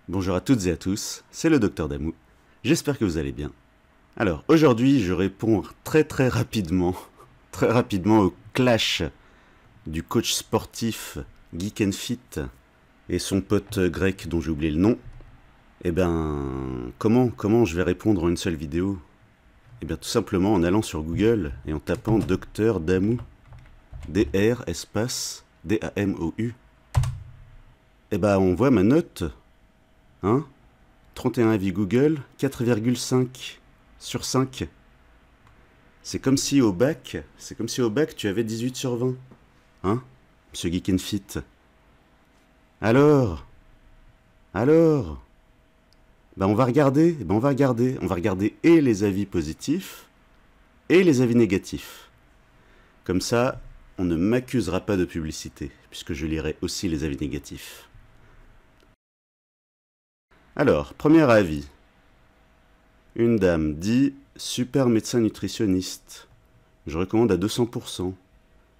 Bonjour à toutes et à tous, c'est le Docteur Damou. J'espère que vous allez bien. Alors, aujourd'hui, je réponds très rapidement au clash du coach sportif Geek and Fit et son pote grec dont j'ai oublié le nom. Eh ben, comment je vais répondre en une seule vidéo? Eh bien, tout simplement en allant sur Google et en tapant Docteur Damou. D-R espace D-A-M-O-U. Eh ben, on voit ma note. Hein? 31 avis Google, 4,5 sur 5. C'est comme si au bac, tu avais 18 sur 20. Hein, Monsieur Geek and Fit? Alors, ben on va regarder et les avis positifs et les avis négatifs. Comme ça, on ne m'accusera pas de publicité, puisque je lirai aussi les avis négatifs. Alors, premier avis. Une dame dit « Super médecin nutritionniste. Je recommande à 200%.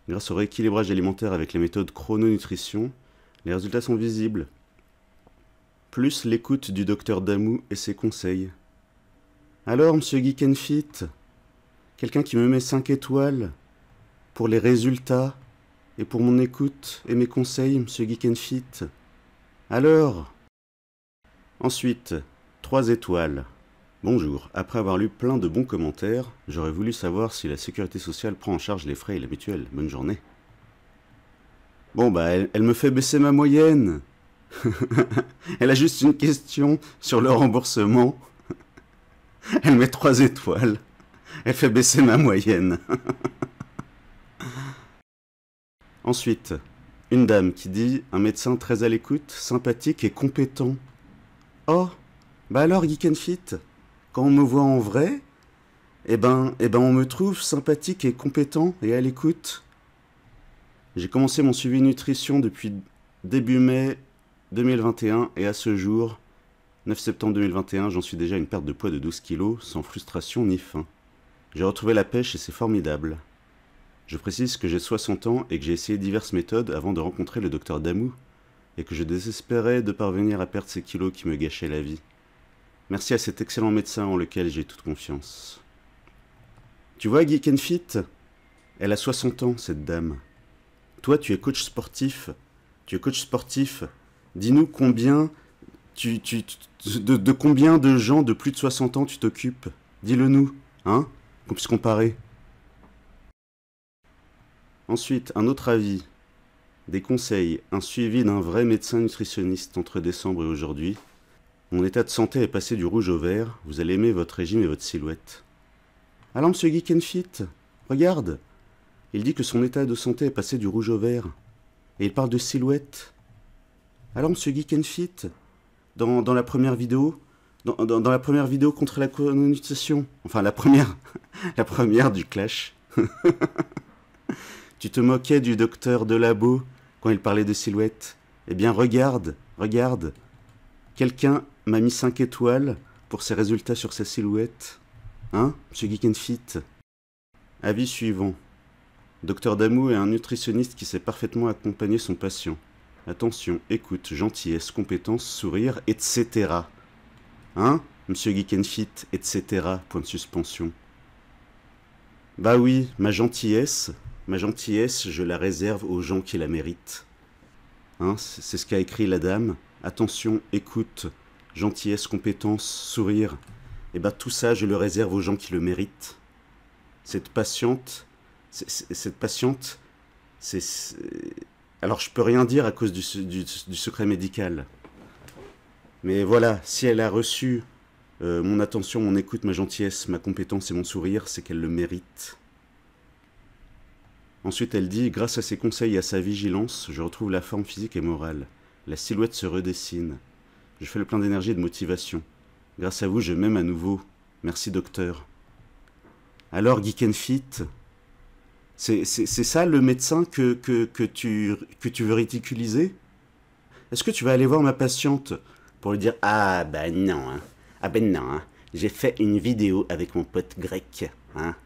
Grâce au rééquilibrage alimentaire avec les méthodes chrononutrition, les résultats sont visibles. Plus l'écoute du docteur Damou et ses conseils. Alors, monsieur Geek and Fit, quelqu'un qui me met 5 étoiles pour les résultats et pour mon écoute et mes conseils, monsieur Geek and Fit. Alors, ensuite, 3 étoiles. Bonjour, après avoir lu plein de bons commentaires, j'aurais voulu savoir si la sécurité sociale prend en charge les frais et la mutuelle. Bonne journée. Bon bah, elle me fait baisser ma moyenne. Elle a juste une question sur le remboursement. Elle met 3 étoiles. Elle fait baisser ma moyenne. Ensuite, une dame qui dit « Un médecin très à l'écoute, sympathique et compétent. » Oh, bah alors Geek and Fit, quand on me voit en vrai, eh ben on me trouve sympathique et compétent et à l'écoute. J'ai commencé mon suivi nutrition depuis début mai 2021 et à ce jour, 9 septembre 2021, j'en suis déjà à une perte de poids de 12 kilos sans frustration ni faim. J'ai retrouvé la pêche et c'est formidable. Je précise que j'ai 60 ans et que j'ai essayé diverses méthodes avant de rencontrer le docteur Damou et que je désespérais de parvenir à perdre ces kilos qui me gâchaient la vie. Merci à cet excellent médecin en lequel j'ai toute confiance. Tu vois, Geek and Fit, elle a 60 ans, cette dame. Toi, tu es coach sportif. Dis-nous combien de combien de gens de plus de 60 ans tu t'occupes. Dis-le nous, hein, qu'on puisse comparer. Ensuite, un autre avis. Des conseils, un suivi d'un vrai médecin nutritionniste entre décembre et aujourd'hui. Mon état de santé est passé du rouge au vert. Vous allez aimer votre régime et votre silhouette. Alors, monsieur Geek and Fit, regarde. Il dit que son état de santé est passé du rouge au vert. Et il parle de silhouette. Alors, monsieur Geek and Fit, dans la première vidéo, dans la première vidéo contre la chrononutrition, enfin la première du clash, tu te moquais du docteur Delabo quand il parlait de silhouette. Eh bien, regarde. Quelqu'un m'a mis 5 étoiles pour ses résultats sur sa silhouette. Hein, monsieur Geek and Fit? Avis suivant. Docteur Damou est un nutritionniste qui sait parfaitement accompagner son patient. Attention, écoute, gentillesse, compétence, sourire, etc. Hein, monsieur Geek and Fit, etc. Point de suspension. Bah oui, ma gentillesse, je la réserve aux gens qui la méritent. Hein, c'est ce qu'a écrit la dame. Attention, écoute, gentillesse, compétence, sourire. Et bah tout ça, je le réserve aux gens qui le méritent. Cette patiente, alors je peux rien dire à cause du secret médical. Mais voilà, si elle a reçu mon attention, mon écoute, ma gentillesse, ma compétence et mon sourire, c'est qu'elle le mérite. Ensuite, elle dit « Grâce à ses conseils et à sa vigilance, je retrouve la forme physique et morale. La silhouette se redessine. Je fais le plein d'énergie et de motivation. Grâce à vous, je m'aime à nouveau. Merci, docteur. » Alors, Geek and Fit, c'est ça le médecin que tu veux ridiculiser? Est-ce que tu vas aller voir ma patiente pour lui dire « Ah ben non, hein. J'ai fait une vidéo avec mon pote grec, hein.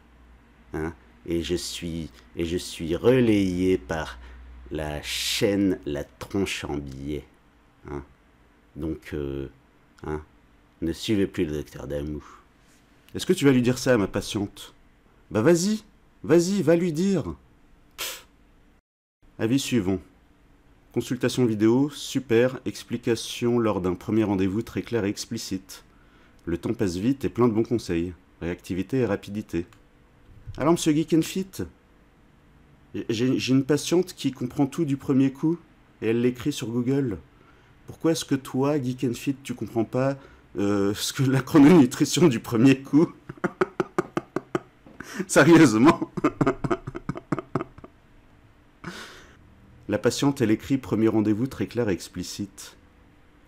Et je suis relayé par la chaîne La Tronche en Billet. Hein. Donc, hein, ne suivez plus le docteur Damou. Est-ce que tu vas lui dire ça à ma patiente? Bah vas-y, va lui dire. Avis suivant. Consultation vidéo, super, explication lors d'un premier rendez-vous très clair et explicite. Le temps passe vite et plein de bons conseils. Réactivité et rapidité. Alors, monsieur Geek and Fit, j'ai une patiente qui comprend tout du premier coup et elle l'écrit sur Google. Pourquoi est-ce que toi, Geek and Fit, tu comprends pas ce que la chrononutrition du premier coup? Sérieusement. La patiente, elle écrit premier rendez-vous très clair et explicite.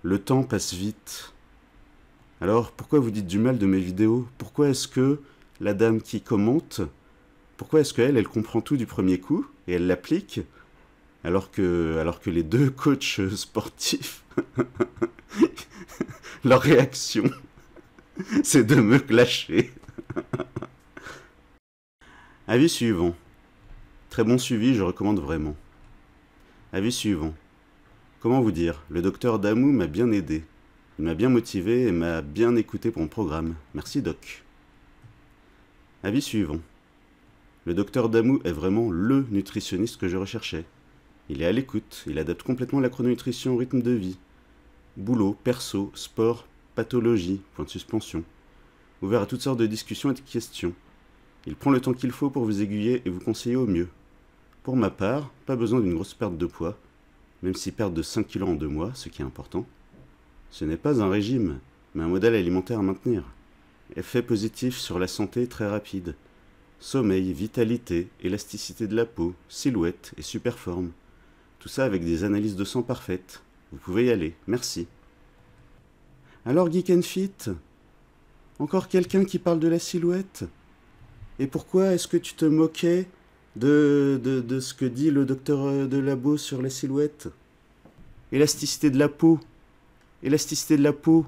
Le temps passe vite. Alors, pourquoi vous dites du mal de mes vidéos? Pourquoi est-ce que la dame qui commente, pourquoi est-ce qu'elle, elle comprend tout du premier coup et elle l'applique, alors que les deux coachs sportifs, leur réaction, c'est de me clasher. Avis suivant. Très bon suivi, je recommande vraiment. Avis suivant. Comment vous dire? Le docteur Damou m'a bien aidé. Il m'a bien motivé et m'a bien écouté pour mon programme. Merci, doc. Avis suivant. Le docteur Damou est vraiment LE nutritionniste que je recherchais. Il est à l'écoute, il adapte complètement la chrononutrition au rythme de vie. Boulot, perso, sport, pathologie, point de suspension. Ouvert à toutes sortes de discussions et de questions. Il prend le temps qu'il faut pour vous aiguiller et vous conseiller au mieux. Pour ma part, pas besoin d'une grosse perte de poids, même si perte de 5 kilos en 2 mois, ce qui est important. Ce n'est pas un régime, mais un modèle alimentaire à maintenir. Effet positif sur la santé très rapide. Sommeil, vitalité, élasticité de la peau, silhouette et super forme. Tout ça avec des analyses de sang parfaites. Vous pouvez y aller, merci. Alors Geek and Fit, encore quelqu'un qui parle de la silhouette? Et pourquoi est-ce que tu te moquais de ce que dit le docteur de Labo sur la silhouette? Élasticité de la peau. Élasticité de la peau.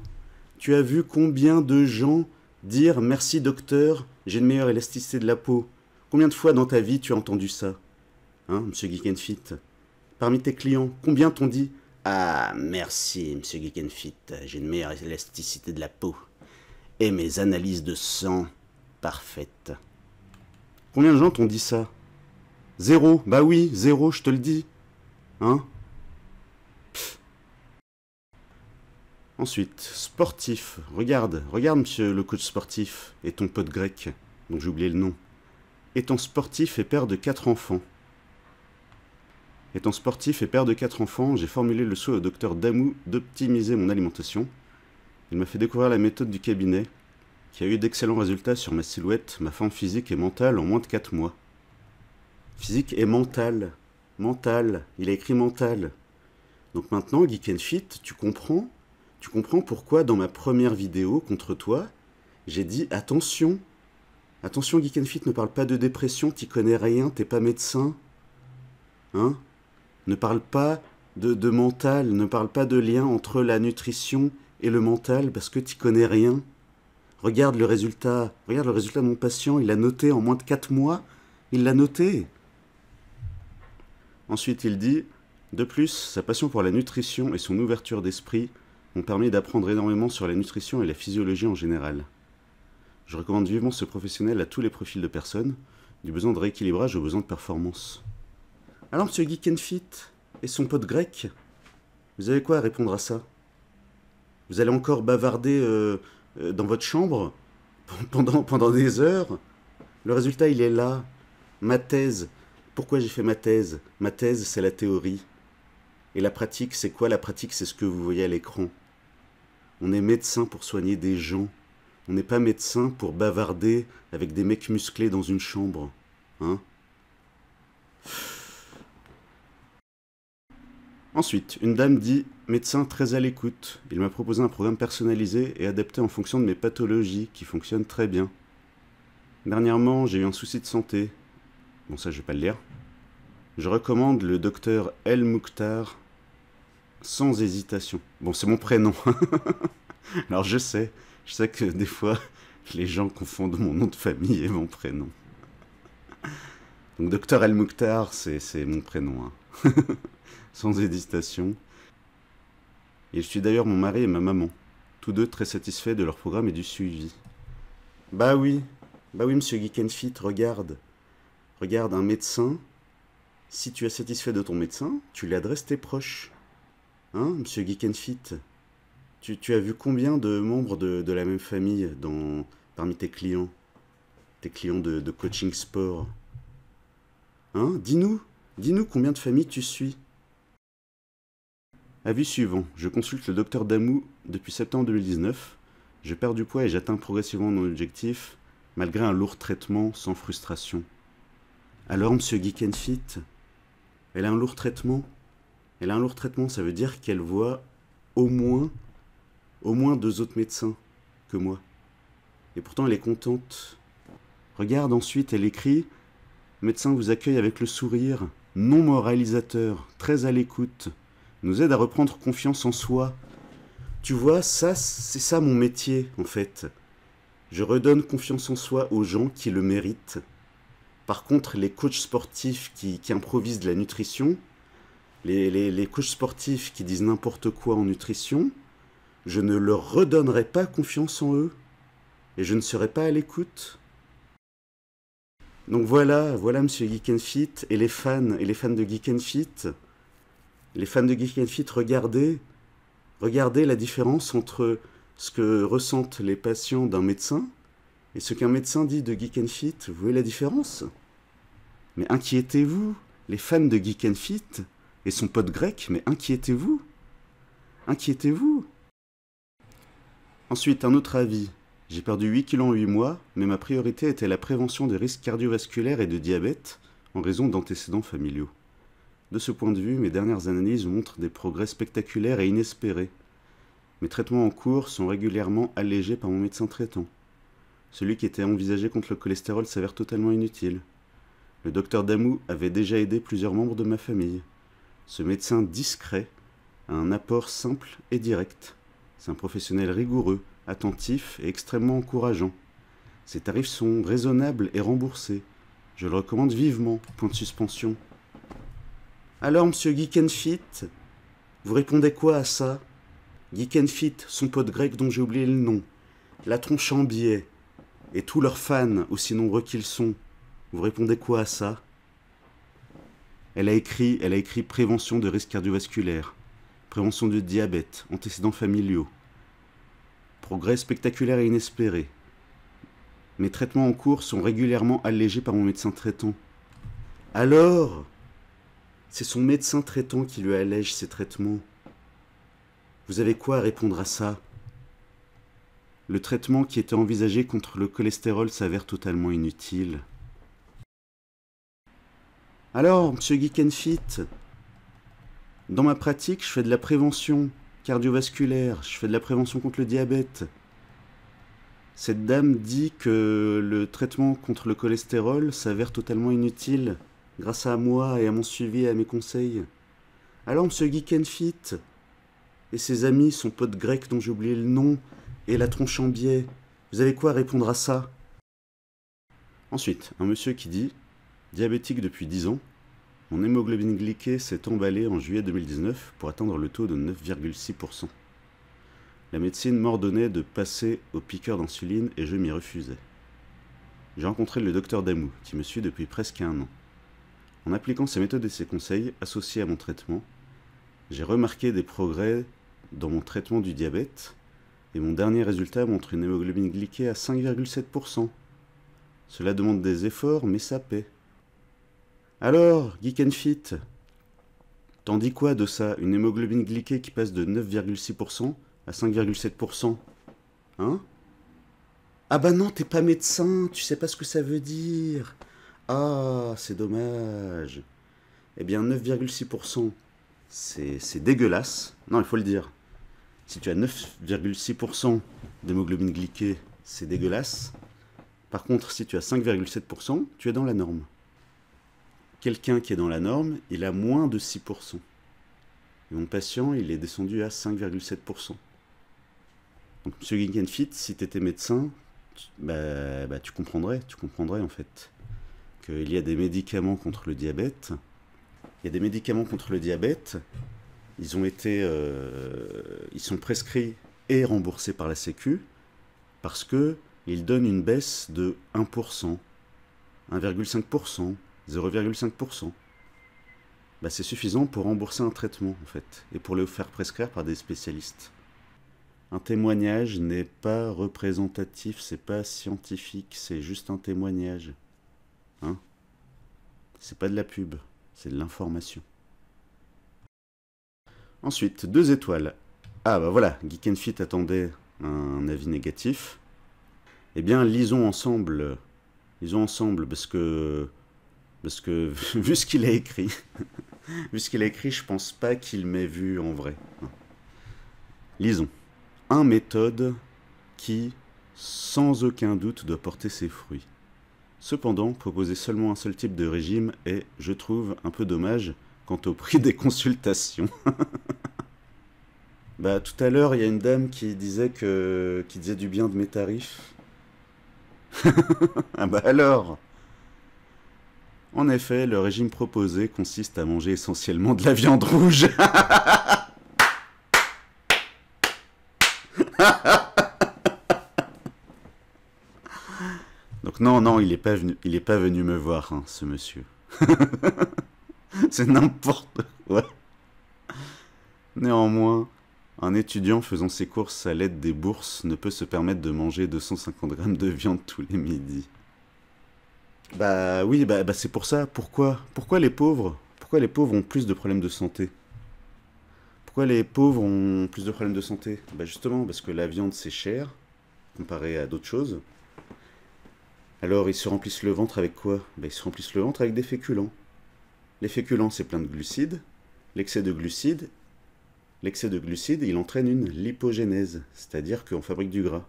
Tu as vu combien de gens dire merci docteur, j'ai une meilleure élasticité de la peau? Combien de fois dans ta vie tu as entendu ça? Hein, monsieur Geek and Fit? Parmi tes clients, combien t'ont dit ah merci monsieur Geek and Fit, j'ai une meilleure élasticité de la peau et mes analyses de sang parfaites? Combien de gens t'ont dit ça? Zéro, bah oui, zéro, je te le dis. Hein? Ensuite, sportif. Regarde, monsieur le coach sportif et ton pote grec, dont j'ai oublié le nom. Étant sportif et père de 4 enfants. Étant sportif et père de 4 enfants, j'ai formulé le souhait au docteur Damou d'optimiser mon alimentation. Il m'a fait découvrir la méthode du cabinet, qui a eu d'excellents résultats sur ma silhouette, ma forme physique et mentale en moins de 4 mois. Physique et mentale. Mental. Il a écrit mental. Donc maintenant, Geek and Fit, tu comprends pourquoi dans ma première vidéo contre toi, j'ai dit attention. Attention, Geek and Fit, ne parle pas de dépression, t'y connais rien, t'es pas médecin. Hein? Ne parle pas de mental, ne parle pas de lien entre la nutrition et le mental parce que t'y connais rien. Regarde le résultat de mon patient, il l'a noté en moins de 4 mois, il l'a noté. Ensuite, il dit, de plus, sa passion pour la nutrition et son ouverture d'esprit m'ont permis d'apprendre énormément sur la nutrition et la physiologie en général. Je recommande vivement ce professionnel à tous les profils de personnes, du besoin de rééquilibrage au besoin de performance. Alors, monsieur Geek and Fit et son pote grec, vous avez quoi à répondre à ça? Vous allez encore bavarder dans votre chambre pendant des heures? Le résultat, il est là. Ma thèse. Pourquoi j'ai fait ma thèse? Ma thèse, c'est la théorie. Et la pratique, c'est quoi? La pratique, c'est ce que vous voyez à l'écran. On est médecin pour soigner des gens. On n'est pas médecin pour bavarder avec des mecs musclés dans une chambre. Hein? Ensuite, une dame dit « Médecin très à l'écoute. Il m'a proposé un programme personnalisé et adapté en fonction de mes pathologies qui fonctionne très bien. Dernièrement, j'ai eu un souci de santé. Bon, ça, je vais pas le lire. Je recommande le docteur El Mouktar sans hésitation. » Bon, c'est mon prénom. Alors, je sais que des fois, les gens confondent mon nom de famille et mon prénom. Donc, docteur El Mouktar, c'est mon prénom. Hein. Sans hésitation. Il suit d'ailleurs mon mari et ma maman, tous deux très satisfaits de leur programme et du suivi. Bah oui, monsieur Geek and Fit, regarde. Regarde, un médecin, si tu es satisfait de ton médecin, tu lui adresses tes proches. Hein, monsieur Geek and Fit? Tu as vu combien de membres de la même famille parmi tes clients de coaching sport? Hein, dis-nous combien de familles tu suis. Avis suivant, je consulte le docteur Damou depuis septembre 2019. Je perds du poids et j'atteins progressivement mon objectif, malgré un lourd traitement sans frustration. Alors, monsieur Geek and Fit, elle a un lourd traitement? Elle a un lourd traitement, ça veut dire qu'elle voit au moins 2 autres médecins que moi. Et pourtant, elle est contente. Regarde, ensuite, elle écrit « Médecin vous accueille avec le sourire, non moralisateur, très à l'écoute, nous aide à reprendre confiance en soi. » Tu vois, c'est ça mon métier, en fait. Je redonne confiance en soi aux gens qui le méritent. Par contre, les coachs sportifs qui improvisent de la nutrition, les coachs sportifs qui disent n'importe quoi en nutrition, je ne leur redonnerai pas confiance en eux. Et je ne serai pas à l'écoute. Donc voilà monsieur Geek and Fit et les fans de Geek and Fit. Les fans de Geek and Fit, regardez la différence entre ce que ressentent les patients d'un médecin et ce qu'un médecin dit de Geek and Fit. Vous voyez la différence? Mais inquiétez-vous, les fans de Geek and Fit et son pote grec, mais inquiétez-vous. Inquiétez-vous. Ensuite, un autre avis. J'ai perdu 8 kilos en 8 mois, mais ma priorité était la prévention des risques cardiovasculaires et de diabète en raison d'antécédents familiaux. De ce point de vue, mes dernières analyses montrent des progrès spectaculaires et inespérés. Mes traitements en cours sont régulièrement allégés par mon médecin traitant. Celui qui était envisagé contre le cholestérol s'avère totalement inutile. Le docteur Damou avait déjà aidé plusieurs membres de ma famille. Ce médecin discret a un apport simple et direct. C'est un professionnel rigoureux, attentif et extrêmement encourageant. Ses tarifs sont raisonnables et remboursés. Je le recommande vivement. Point de suspension. Alors, monsieur Geek and Fit, vous répondez quoi à ça? Geek and Fit, son pote grec dont j'ai oublié le nom, la tronche en biais, et tous leurs fans, aussi nombreux qu'ils sont, vous répondez quoi à ça? Elle a écrit prévention de risques cardiovasculaires, prévention de diabète, antécédents familiaux, progrès spectaculaires et inespérés. Mes traitements en cours sont régulièrement allégés par mon médecin traitant. Alors, c'est son médecin traitant qui lui allège ses traitements. Vous avez quoi à répondre à ça? Le traitement qui était envisagé contre le cholestérol s'avère totalement inutile. Alors, monsieur Geek and Fit, dans ma pratique, je fais de la prévention cardiovasculaire, je fais de la prévention contre le diabète. Cette dame dit que le traitement contre le cholestérol s'avère totalement inutile grâce à moi et à mon suivi et à mes conseils. Alors, monsieur Geek and Fit et ses amis, son pote grec dont j'ai oublié le nom, et la tronche en biais, vous avez quoi à répondre à ça? Ensuite, un monsieur qui dit « Diabétique depuis 10 ans, mon hémoglobine glyquée s'est emballée en juillet 2019 pour atteindre le taux de 9,6%. La médecine m'ordonnait de passer au piqueur d'insuline et je m'y refusais. J'ai rencontré le docteur Damou, qui me suit depuis presque 1 an. En appliquant ses méthodes et ses conseils associés à mon traitement, j'ai remarqué des progrès dans mon traitement du diabète et mon dernier résultat montre une hémoglobine glyquée à 5,7%. Cela demande des efforts, mais ça paie. Alors, Geek and Fit, t'en dis quoi de ça? Une hémoglobine glyquée qui passe de 9,6% à 5,7%? Hein? Ah bah non, t'es pas médecin, tu sais pas ce que ça veut dire. Ah, c'est dommage. Eh bien, 9,6%, c'est dégueulasse. Non, il faut le dire. Si tu as 9,6% d'hémoglobine glyquée, c'est dégueulasse. Par contre, si tu as 5,7%, tu es dans la norme. Quelqu'un qui est dans la norme, il a moins de 6%. Et mon patient, il est descendu à 5,7%. Donc, monsieur Geek and Fit, si tu étais médecin, tu comprendrais en fait qu'il y a des médicaments contre le diabète. Il y a des médicaments contre le diabète ils ont été, ils sont prescrits et remboursés par la Sécu parce que ils donnent une baisse de 1%, 1,5%, 0,5%. Bah, c'est suffisant pour rembourser un traitement, en fait, et pour le faire prescrire par des spécialistes. Un témoignage n'est pas représentatif, c'est pas scientifique, c'est juste un témoignage. Hein? C'est pas de la pub, c'est de l'information. Ensuite, 2 étoiles. Ah bah voilà, Geek and Fit attendait un avis négatif. Eh bien, lisons ensemble parce que vu ce qu'il a écrit, je pense pas qu'il m'ait vu en vrai. Lisons. Un méthode qui, sans aucun doute, doit porter ses fruits. Cependant, proposer seulement un seul type de régime est, je trouve, un peu dommage quant au prix des consultations. Bah, tout à l'heure, il y a une dame qui disait du bien de mes tarifs. Ah bah alors! En effet, le régime proposé consiste à manger essentiellement de la viande rouge. Donc non, il est pas venu me voir, hein, ce monsieur. C'est n'importe quoi. Néanmoins, un étudiant faisant ses courses à l'aide des bourses ne peut se permettre de manger 250 grammes de viande tous les midis. Bah oui, bah c'est pour ça. Pourquoi les pauvres ont plus de problèmes de santé? Pourquoi les pauvres ont plus de problèmes de santé? Bah justement, parce que la viande c'est cher, comparé à d'autres choses. Alors ils se remplissent le ventre avec quoi? Bah ils se remplissent le ventre avec des féculents. Les féculents c'est plein de glucides. L'excès de glucides, il entraîne une lipogénèse, c'est-à-dire qu'on fabrique du gras.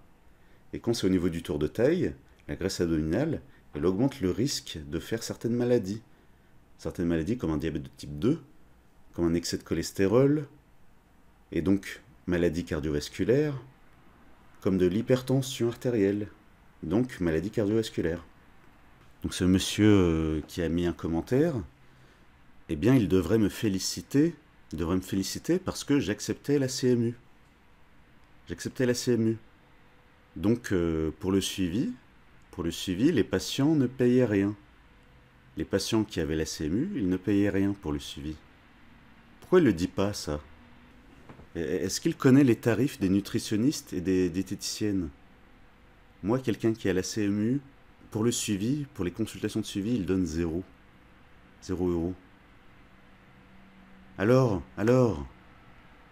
Et quand c'est au niveau du tour de taille, la graisse abdominale, elle augmente le risque de faire certaines maladies. Certaines maladies comme un diabète de type 2, comme un excès de cholestérol, et donc maladies cardiovasculaires, comme de l'hypertension artérielle, donc maladie cardiovasculaire. Donc ce monsieur qui a mis un commentaire, eh bien il devrait me féliciter parce que j'acceptais la CMU. Donc pour le suivi, les patients ne payaient rien. Les patients qui avaient la CMU, ils ne payaient rien pour le suivi. Pourquoi il ne le dit pas, ça? Est-ce qu'il connaît les tarifs des nutritionnistes et des diététiciennes? Moi, quelqu'un qui a la CMU, pour le suivi, pour les consultations de suivi, il donne 0. 0 euros. Alors,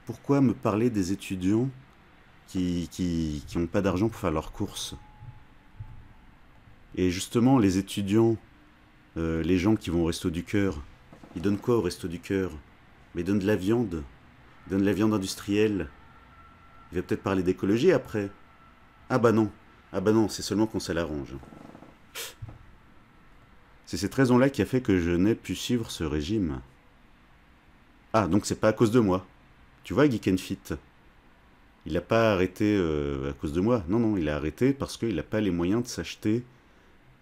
pourquoi me parler des étudiants qui n'ont pas d'argent pour faire leurs courses? Et justement, les étudiants, les gens qui vont au Resto du Cœur, ils donnent quoi au Resto du Cœur? Mais ils donnent de la viande. Ils donnent de la viande industrielle. Il va peut-être parler d'écologie après. Ah bah non, c'est seulement quand ça l'arrange. C'est cette raison-là qui a fait que je n'ai pu suivre ce régime. Ah, donc c'est pas à cause de moi. Tu vois, Geek and Fit, il n'a pas arrêté à cause de moi. Non, il a arrêté parce qu'il n'a pas les moyens de s'acheter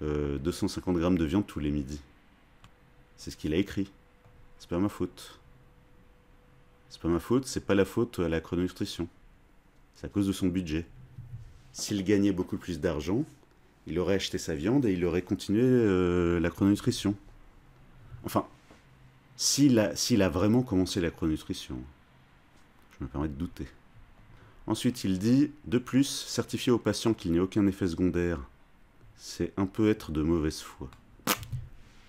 250 grammes de viande tous les midis. C'est ce qu'il a écrit. C'est pas ma faute. C'est pas la faute à la chrononutrition. C'est à cause de son budget. S'il gagnait beaucoup plus d'argent, il aurait acheté sa viande et il aurait continué la chrononutrition. Enfin, s'il a vraiment commencé la chrononutrition. Je me permets de douter. Ensuite, il dit, de plus, certifier aux patients qu'il n'y a aucun effet secondaire, c'est un peu être de mauvaise foi.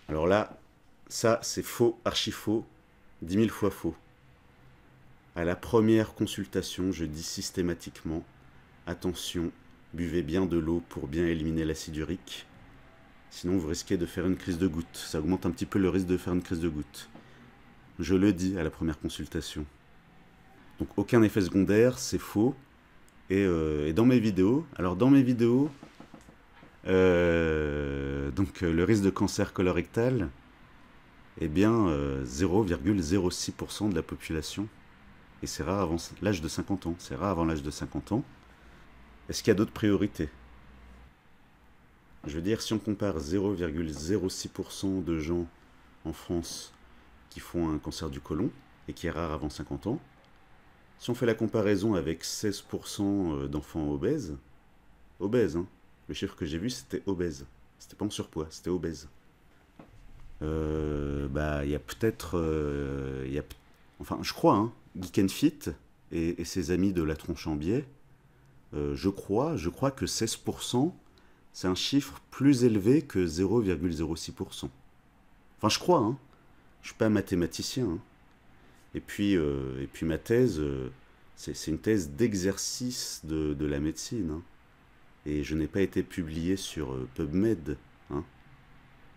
Alors là, ça c'est faux, archi faux, 10 000 fois faux. À la première consultation, je dis systématiquement, attention, buvez bien de l'eau pour bien éliminer l'acide urique, sinon vous risquez de faire une crise de goutte. Ça augmente un petit peu le risque de faire une crise de goutte. Je le dis à la première consultation. Donc aucun effet secondaire, c'est faux. Et dans mes vidéos, donc le risque de cancer colorectal, eh bien 0,06% de la population. Et c'est rare avant l'âge de 50 ans. Est-ce qu'il y a d'autres priorités? Je veux dire, si on compare 0,06% de gens en France qui font un cancer du côlon, et qui est rare avant 50 ans. Si on fait la comparaison avec 16% d'enfants obèses, hein, le chiffre que j'ai vu c'était obèse, c'était pas en surpoids, c'était obèse. Il y a peut-être, enfin je crois, hein, Geek and Fit et ses amis de la tronche en biais, je crois que 16%, c'est un chiffre plus élevé que 0,06%. Enfin, je crois, hein. Je suis pas mathématicien. Hein. Et puis ma thèse, c'est une thèse d'exercice de la médecine. Hein. Et je n'ai pas été publié sur PubMed. Hein.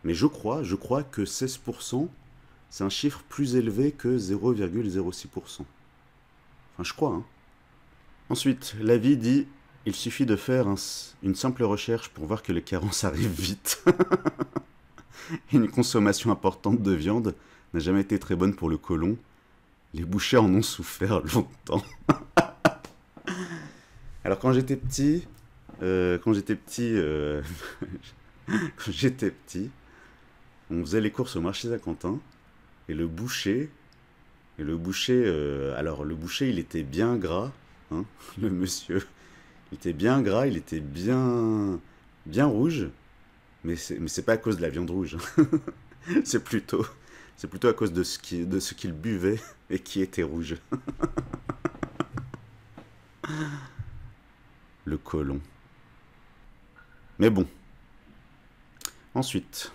Mais je crois que 16%, c'est un chiffre plus élevé que 0,06%. Enfin, je crois, hein. Ensuite, l'avis dit il suffit de faire une simple recherche pour voir que les carences arrivent vite. Une consommation importante de viande n'a jamais été très bonne pour le côlon. Les bouchers en ont souffert longtemps. Alors quand j'étais petit, quand j'étais petit, on faisait les courses au marché Saint-Quentin et le boucher, alors le boucher il était bien gras, hein, le monsieur, il était bien gras, il était bien rouge, mais c'est pas à cause de la viande rouge, hein. c'est plutôt à cause de ce qu'il buvait et qui était rouge. Le côlon. Mais bon. Ensuite.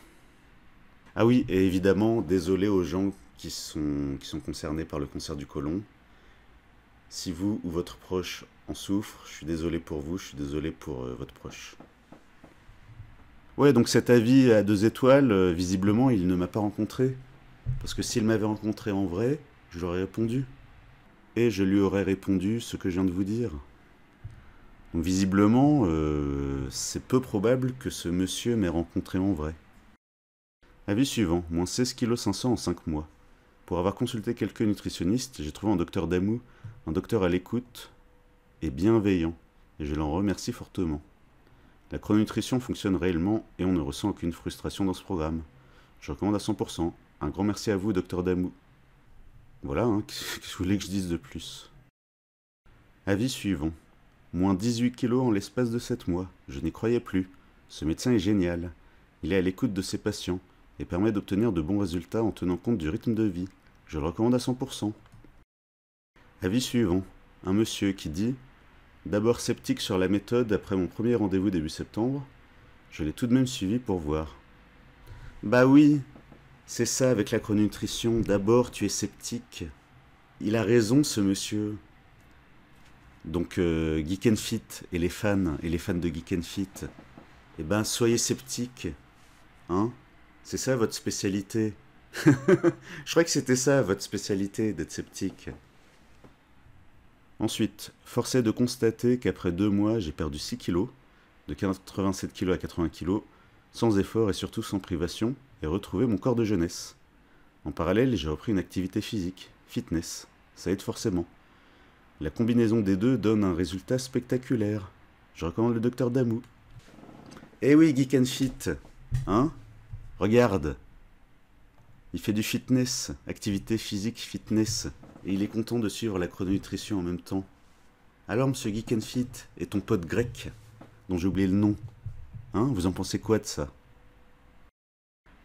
Ah oui, et évidemment, désolé aux gens qui sont concernés par le cancer du côlon. Si vous ou votre proche en souffre, je suis désolé pour vous, je suis désolé pour votre proche. Ouais, donc cet avis à 2 étoiles, visiblement, il ne m'a pas rencontré. Parce que s'il m'avait rencontré en vrai, je lui aurais répondu. Et je lui aurais répondu ce que je viens de vous dire. Donc visiblement, c'est peu probable que ce monsieur m'ait rencontré en vrai. Avis suivant, moins 16,5 kg en 5 mois. Pour avoir consulté quelques nutritionnistes, j'ai trouvé un docteur Damou, un docteur à l'écoute et bienveillant, et je l'en remercie fortement. La chrononutrition fonctionne réellement et on ne ressent aucune frustration dans ce programme. Je recommande à 100%. Un grand merci à vous, docteur Damou. Voilà, hein, qu'est-ce que vous voulez que je dise de plus? Avis suivant. Moins 18 kg en l'espace de 7 mois. Je n'y croyais plus. Ce médecin est génial. Il est à l'écoute de ses patients et permet d'obtenir de bons résultats en tenant compte du rythme de vie. Je le recommande à 100%. Avis suivant. Un monsieur qui dit « D'abord sceptique sur la méthode après mon premier rendez-vous début septembre, je l'ai tout de même suivi pour voir. » Bah oui, c'est ça avec la chrononutrition. D'abord tu es sceptique. Il a raison ce monsieur. Donc Geek and Fit et les fans de Geek and Fit, eh ben soyez sceptiques. Hein? C'est ça votre spécialité. Je crois que c'était ça votre spécialité, d'être sceptique. Ensuite, force est de constater qu'après 2 mois, j'ai perdu 6 kilos, de 87 kilos à 80 kilos, sans effort et surtout sans privation, et retrouvé mon corps de jeunesse. En parallèle, j'ai repris une activité physique, fitness. Ça aide forcément. La combinaison des deux donne un résultat spectaculaire. Je recommande le docteur Damou. Eh oui, Geek and Fit. Hein? Regarde. Il fait du fitness, activité physique, fitness. Et il est content de suivre la chrononutrition en même temps. Alors, monsieur Geek and Fit, et ton pote grec, dont j'ai oublié le nom. Hein? Vous en pensez quoi de ça?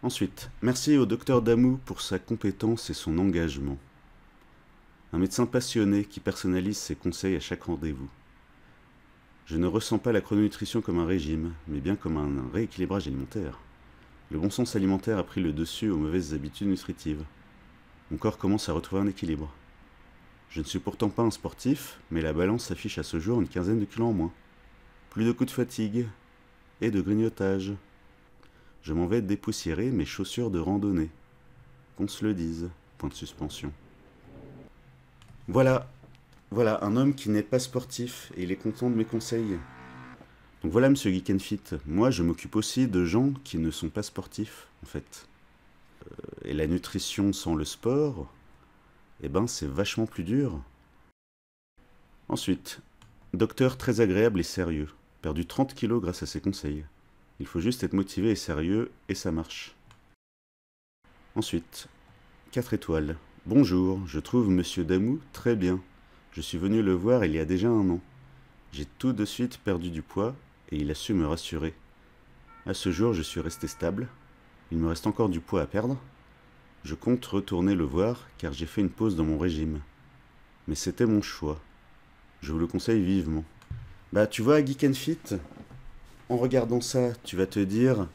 Ensuite, merci au docteur Damou pour sa compétence et son engagement. Un médecin passionné qui personnalise ses conseils à chaque rendez-vous. Je ne ressens pas la chrononutrition comme un régime, mais bien comme un rééquilibrage alimentaire. Le bon sens alimentaire a pris le dessus aux mauvaises habitudes nutritives. Mon corps commence à retrouver un équilibre. Je ne suis pourtant pas un sportif, mais la balance affiche à ce jour une quinzaine de kilos en moins. Plus de coups de fatigue et de grignotage. Je m'en vais dépoussiérer mes chaussures de randonnée. Qu'on se le dise, point de suspension. Voilà, un homme qui n'est pas sportif et il est content de mes conseils. Donc voilà, monsieur Geek and Fit, moi je m'occupe aussi de gens qui ne sont pas sportifs, en fait. Et la nutrition sans le sport, eh ben c'est vachement plus dur. Ensuite, docteur très agréable et sérieux, perdu 30 kilos grâce à ses conseils. Il faut juste être motivé et sérieux et ça marche. Ensuite, 4 étoiles. Bonjour, je trouve Monsieur Damou très bien. Je suis venu le voir il y a déjà 1 an. J'ai tout de suite perdu du poids et il a su me rassurer. À ce jour, je suis resté stable. Il me reste encore du poids à perdre. Je compte retourner le voir car j'ai fait une pause dans mon régime. Mais c'était mon choix. Je vous le conseille vivement. Bah tu vois, Geek and Fit, en regardant ça, tu vas te dire...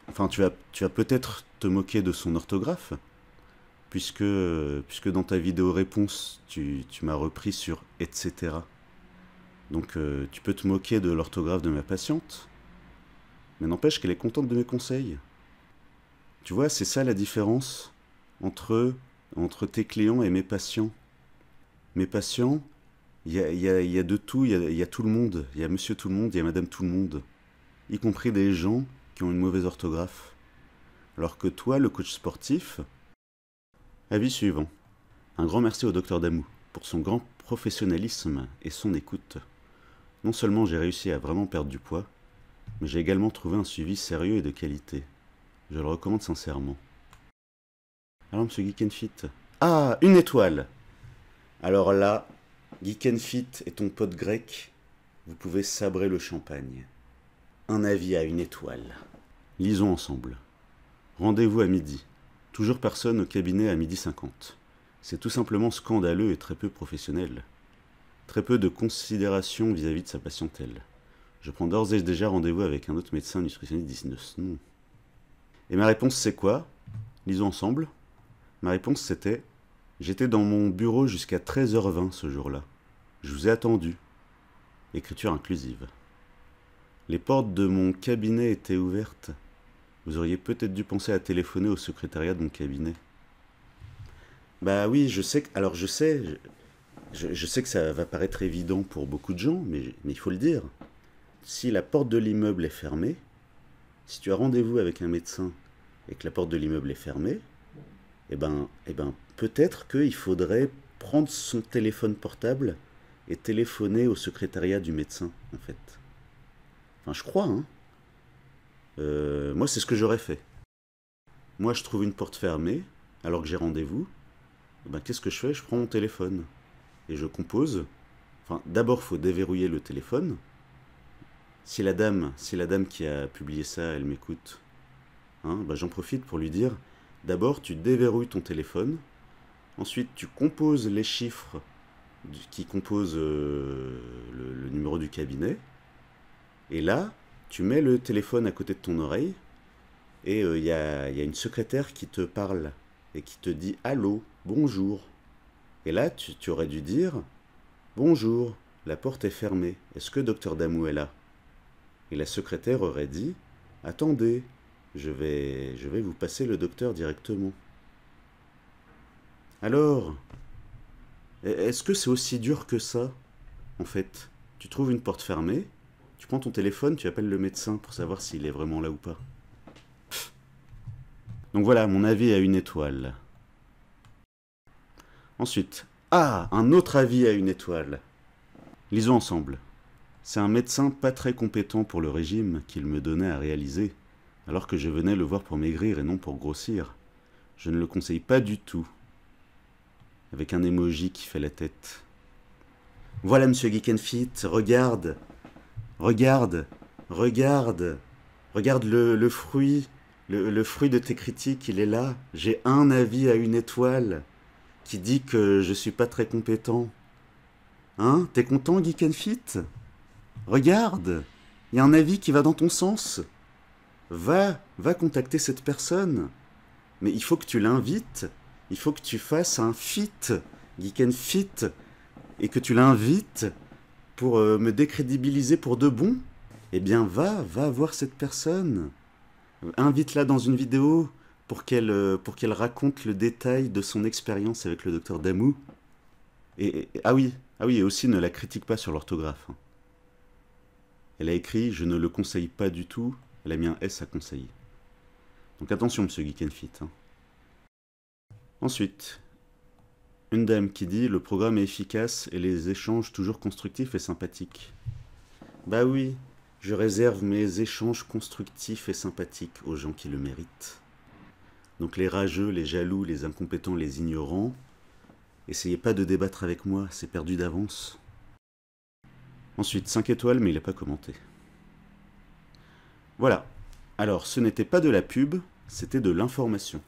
Enfin, tu vas peut-être te moquer de son orthographe, puisque dans ta vidéo réponse, tu m'as repris sur etc. Donc tu peux te moquer de l'orthographe de ma patiente, mais n'empêche qu'elle est contente de mes conseils. Tu vois, c'est ça la différence entre tes clients et mes patients. Mes patients, il y a de tout, il y a tout le monde. Il y a monsieur tout le monde, il y a madame tout le monde. Y compris des gens qui ont une mauvaise orthographe. Alors que toi, le coach sportif... Avis suivant. Un grand merci au docteur Damou pour son grand professionnalisme et son écoute. Non seulement j'ai réussi à vraiment perdre du poids, mais j'ai également trouvé un suivi sérieux et de qualité. Je le recommande sincèrement. Alors, monsieur Geek and Fit. Ah, 1 étoile. Alors là, Geek and Fit et ton pote grec, vous pouvez sabrer le champagne. Un avis à 1 étoile. Lisons ensemble. Rendez-vous à midi. Toujours personne au cabinet à 12h50. C'est tout simplement scandaleux et très peu professionnel. Très peu de considération vis-à-vis de sa patientèle. Je prends d'ores et déjà rendez-vous avec un autre médecin nutritionniste d'ici 9 semaines. Et ma réponse c'est quoi? Lisons ensemble. Ma réponse c'était: j'étais dans mon bureau jusqu'à 13h20 ce jour-là. Je vous ai attendu. Écriture inclusive. Les portes de mon cabinet étaient ouvertes. Vous auriez peut-être dû penser à téléphoner au secrétariat de mon cabinet. Bah oui, je sais que... Alors je sais que ça va paraître évident pour beaucoup de gens, mais il faut le dire. Si la porte de l'immeuble est fermée, si tu as rendez-vous avec un médecin et que la porte de l'immeuble est fermée, eh ben peut-être qu'il faudrait prendre son téléphone portable et téléphoner au secrétariat du médecin, en fait. Enfin, je crois, hein. Moi, c'est ce que j'aurais fait. Moi, je trouve une porte fermée, alors que j'ai rendez-vous. Ben, qu'est-ce que je fais? Je prends mon téléphone et je compose. Enfin, d'abord, il faut déverrouiller le téléphone. Si la dame qui a publié ça, elle m'écoute, hein, ben, j'en profite pour lui dire, d'abord, tu déverrouilles ton téléphone. Ensuite, tu composes les chiffres qui composent le numéro du cabinet. Et là, tu mets le téléphone à côté de ton oreille et il y a une secrétaire qui te parle et qui te dit « Allô, bonjour ». Et là, tu aurais dû dire « Bonjour, la porte est fermée. Est-ce que docteur Damou est là ?» Et la secrétaire aurait dit « Attendez, je vais vous passer le docteur directement. » Alors, est-ce que c'est aussi dur que ça, en fait? Tu trouves une porte fermée, tu prends ton téléphone, tu appelles le médecin pour savoir s'il est vraiment là ou pas. Donc voilà, mon avis à 1 étoile. Ensuite, un autre avis à 1 étoile. Lisons ensemble. C'est un médecin pas très compétent pour le régime qu'il me donnait à réaliser, alors que je venais le voir pour maigrir et non pour grossir. Je ne le conseille pas du tout. Avec un emoji qui fait la tête. Voilà, monsieur Geek and Fit, regarde. Regarde le fruit, le fruit de tes critiques, il est là. J'ai un avis à 1 étoile qui dit que je suis pas très compétent. Hein? T'es content, Geek and Fit? Regarde, il y a un avis qui va dans ton sens. Va contacter cette personne. Mais il faut que tu l'invites. Il faut que tu fasses un fit, Geek and Fit, et que tu l'invites pour me décrédibiliser pour de bon. Eh bien, va voir cette personne. Invite-la dans une vidéo pour qu'elle raconte le détail de son expérience avec le docteur Damou. Ah oui, et aussi ne la critique pas sur l'orthographe. Elle a écrit « Je ne le conseille pas du tout », elle a mis un S à conseiller. Donc attention, monsieur Geek and Fit. Ensuite, une dame qui dit « Le programme est efficace et les échanges toujours constructifs et sympathiques ». Bah oui, je réserve mes échanges constructifs et sympathiques aux gens qui le méritent. Donc les rageux, les jaloux, les incompétents, les ignorants, Essayez pas de débattre avec moi, c'est perdu d'avance. Ensuite, 5 étoiles, mais il n'a pas commenté. Voilà. Alors, ce n'était pas de la pub, c'était de l'information.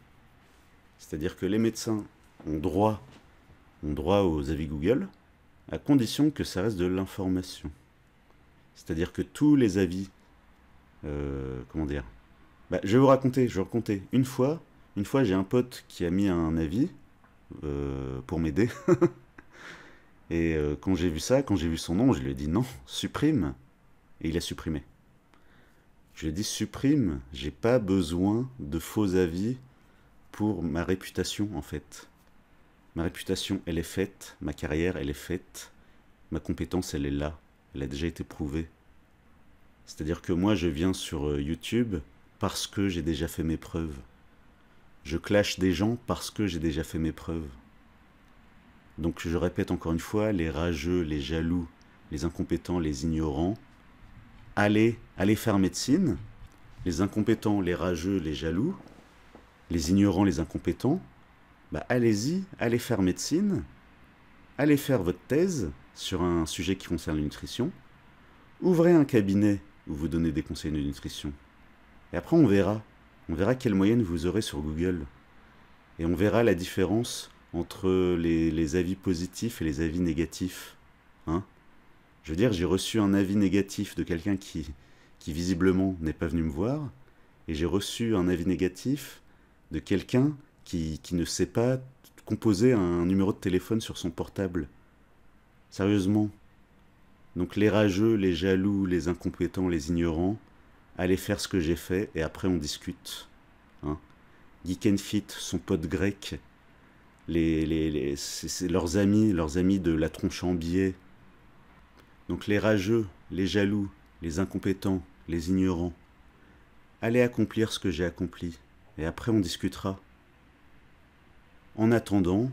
C'est-à-dire que les médecins ont droit aux avis Google, à condition que ça reste de l'information. C'est-à-dire que tous les avis... comment dire, je vais vous raconter. Une fois j'ai un pote qui a mis un avis pour m'aider. Et quand j'ai vu ça, quand j'ai vu son nom, je lui ai dit non, supprime. Et il a supprimé. Je lui ai dit supprime, j'ai pas besoin de faux avis pour ma réputation en fait. Ma réputation, elle est faite, ma carrière, elle est faite, ma compétence, elle est là, elle a déjà été prouvée. C'est-à-dire que moi, je viens sur YouTube parce que j'ai déjà fait mes preuves. Je clash des gens parce que j'ai déjà fait mes preuves. Donc je répète encore une fois, les rageux, les jaloux, les incompétents, les ignorants, allez faire médecine. Les incompétents, les rageux, les jaloux, les ignorants, les incompétents, allez-y, allez faire médecine, allez faire votre thèse sur un sujet qui concerne la nutrition, ouvrez un cabinet où vous donnez des conseils de nutrition. Et après on verra quelle moyenne vous aurez sur Google. Et on verra la différence entre les avis positifs et les avis négatifs. Hein? Je veux dire, j'ai reçu un avis négatif de quelqu'un qui visiblement n'est pas venu me voir, et j'ai reçu un avis négatif de quelqu'un qui ne sait pas composer un numéro de téléphone sur son portable. Sérieusement. Donc les rageux, les jaloux, les incompétents, les ignorants, allez faire ce que j'ai fait, et après on discute. Hein? Geek and Fit, son pote grec, c'est leurs amis de la tronche en biais. Donc les rageux, les jaloux, les incompétents, les ignorants, allez accomplir ce que j'ai accompli, et après on discutera. En attendant,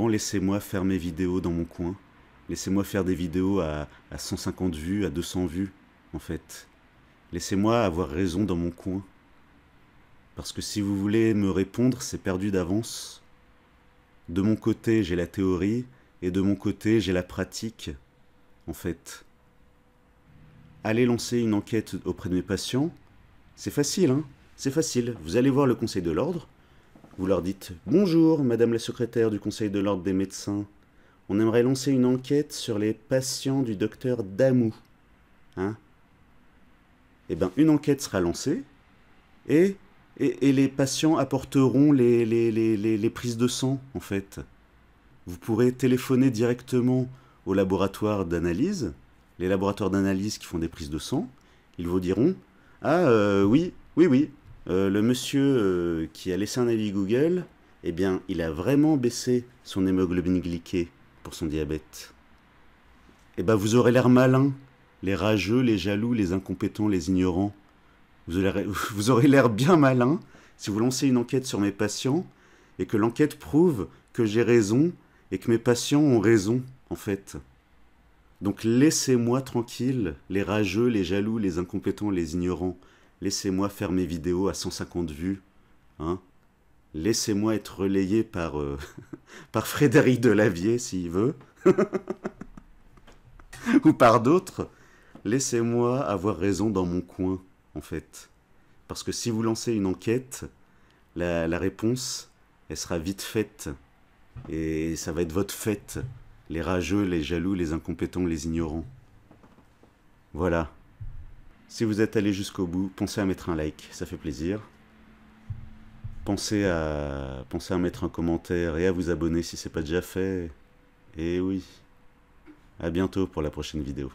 laissez-moi faire mes vidéos dans mon coin. Laissez-moi faire des vidéos à 150 vues, à 200 vues, en fait. Laissez-moi avoir raison dans mon coin. Parce que si vous voulez me répondre, c'est perdu d'avance. De mon côté, j'ai la théorie, et de mon côté, j'ai la pratique, en fait. Allez lancer une enquête auprès de mes patients. C'est facile, hein? C'est facile. Vous allez voir le Conseil de l'Ordre. Vous leur dites « Bonjour, Madame la secrétaire du Conseil de l'Ordre des médecins. On aimerait lancer une enquête sur les patients du docteur Damou. » Hein? Eh bien, une enquête sera lancée et les patients apporteront les prises de sang, en fait. Vous pourrez téléphoner directement au laboratoire d'analyse. Les laboratoires d'analyse qui font des prises de sang, ils vous diront « Ah, oui, le monsieur qui a laissé un avis Google, eh bien, il a vraiment baissé son hémoglobine glyquée pour son diabète. » Eh bien, vous aurez l'air malin, les rageux, les jaloux, les incompétents, les ignorants. Vous aurez l'air bien malin si vous lancez une enquête sur mes patients et que l'enquête prouve que j'ai raison et que mes patients ont raison, en fait. Donc laissez-moi tranquille, les rageux, les jaloux, les incompétents, les ignorants. Laissez-moi faire mes vidéos à 150 vues. Hein? Laissez-moi être relayé par, par Frédéric Delavier, s'il veut. Ou par d'autres. Laissez-moi avoir raison dans mon coin, en fait. Parce que si vous lancez une enquête, la réponse, elle sera vite faite. Et ça va être votre fête. Les rageux, les jaloux, les incompétents, les ignorants. Voilà. Si vous êtes allé jusqu'au bout, pensez à mettre un like, ça fait plaisir. Pensez à mettre un commentaire et à vous abonner si ce n'est pas déjà fait. Et oui. À bientôt pour la prochaine vidéo.